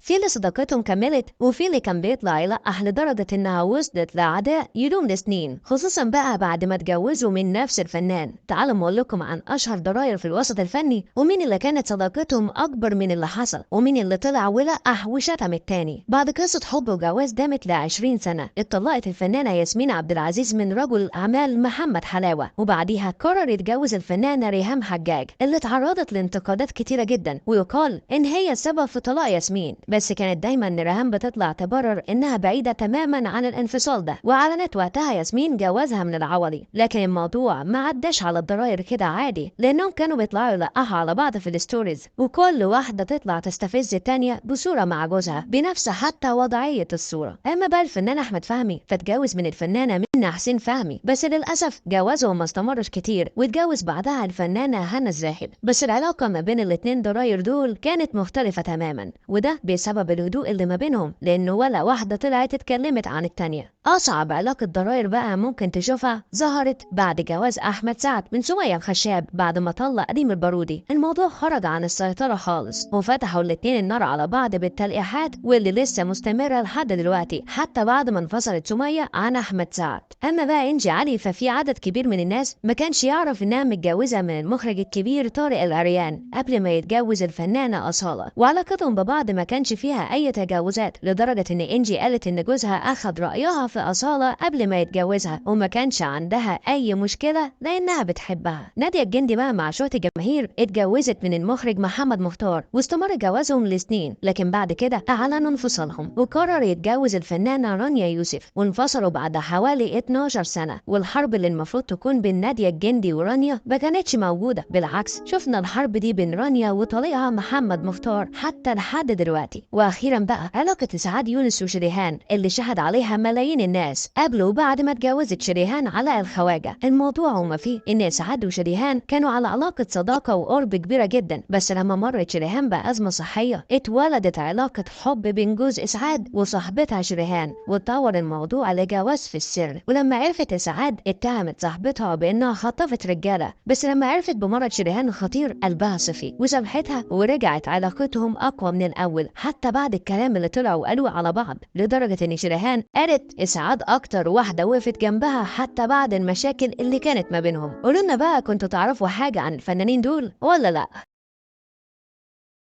في اللي صداقتهم كملت وفي اللي كان بيطلع يلقح لدرجة إنها وصلت لعداء يدوم لسنين، خصوصا بقى بعد ما اتجوزوا من نفس الفنان. تعالوا أقول لكم عن أشهر ضراير في الوسط الفني، ومين اللي كانت صداقتهم أكبر من اللي حصل، ومين اللي طلع ولقح وشتم التاني. بعد قصة حب وجواز دامت ل20 سنة، اتطلقت الفنانة ياسمين عبد العزيز من رجل الأعمال محمد حلاوة، وبعديها قرر يتجوز الفنانة ريهام حجاج اللي تعرضت لانتقادات كتيرة جدا، ويقال إن هي السبب في طلاق ياسمين. بس كانت دايما ريهام بتطلع تبرر إنها بعيدة تماما عن الانفصال ده، وأعلنت وقتها ياسمين جوازها من العوضي. لكن الموضوع ما عداش على الضراير كده عادي، لأنهم كانوا بيطلعوا يلقحوا على بعض في الستوريز، وكل واحدة تطلع تستفز التانية بصورة مع جوزها بنفس حتى وضعية الصورة. أما بقى الفنان أحمد فهمي فاتجوز من الفنانة منى حسين فهمي، بس للأسف جوازهم ما استمرش كتير، واتجوز بعدها الفنانة هنا الزاهد. بس العلاقة ما بين الاتنين ضراير دول كانت مختلفة تماما، وده بسبب الهدوء اللي ما بينهم، لأنه ولا واحدة طلعت اتكلمت عن التانية. أصعب علاقة ضراير بقى ممكن تشوفها ظهرت بعد جواز أحمد سعد من سمية الخشاب بعد ما طلق ريم البارودي. الموضوع خرج عن السيطرة خالص، وفتحوا الاتنين النار على بعض بالتلقيحات، واللي لسه مستمرة لحد دلوقتي حتى بعد ما انفصلت سمية عن أحمد سعد. أما بقى إنجي علي ففي عدد كبير من الناس ما كانش يعرف إنها متجوزة من المخرج الكبير طارق العريان قبل ما يتجوز الفنانة أصالة، وعلاقتهم ببعض ما كانش فيها أي تجاوزات، لدرجة إن إنجي قالت إن جوزها أخد رأيها في أصالة قبل ما يتجوزها، وما كانش عندها أي مشكلة لأنها بتحبها. نادية الجندي بقى مع شهرة الجماهير اتجوزت من المخرج محمد مختار، واستمر جوازهم لسنين، لكن بعد كده أعلنوا انفصالهم، وقرر يتجوز الفنانة رانيا يوسف، وانفصلوا بعد حوالي 12 سنة. والحرب اللي المفروض تكون بين نادية الجندي ورانيا ما كانتش موجودة، بالعكس شفنا الحرب دي بين رانيا وطليقها محمد مختار حتى لحد دلوقتي. واخيرا بقى علاقة اسعاد يونس وشريهان اللي شهد عليها ملايين الناس قبل وبعد ما اتجوزت شريهان علاء الخواجة. الموضوع وما فيه ان اسعاد وشريهان كانوا على علاقة صداقة وقرب كبيرة جدا، بس لما مرت شريهان بأزمة صحية اتولدت علاقة حب بين جوز اسعاد وصاحبتها شريهان، واتطور الموضوع لجواز في السر. ولما عرفت اسعاد اتهمت صاحبتها بانها خطفت رجالة، بس لما عرفت بمرض شريهان الخطير قلبها صفي وسامحتها، ورجعت علاقتهم اقوى من الاول حتى بعد الكلام اللي طلعوا وقالوا على بعض، لدرجة ان شريهان قالت اسعاد اكتر واحدة وقفت جنبها حتى بعد المشاكل اللي كانت ما بينهم. قولوا لنا بقى، كنتوا تعرفوا حاجة عن الفنانين دول ولا لا؟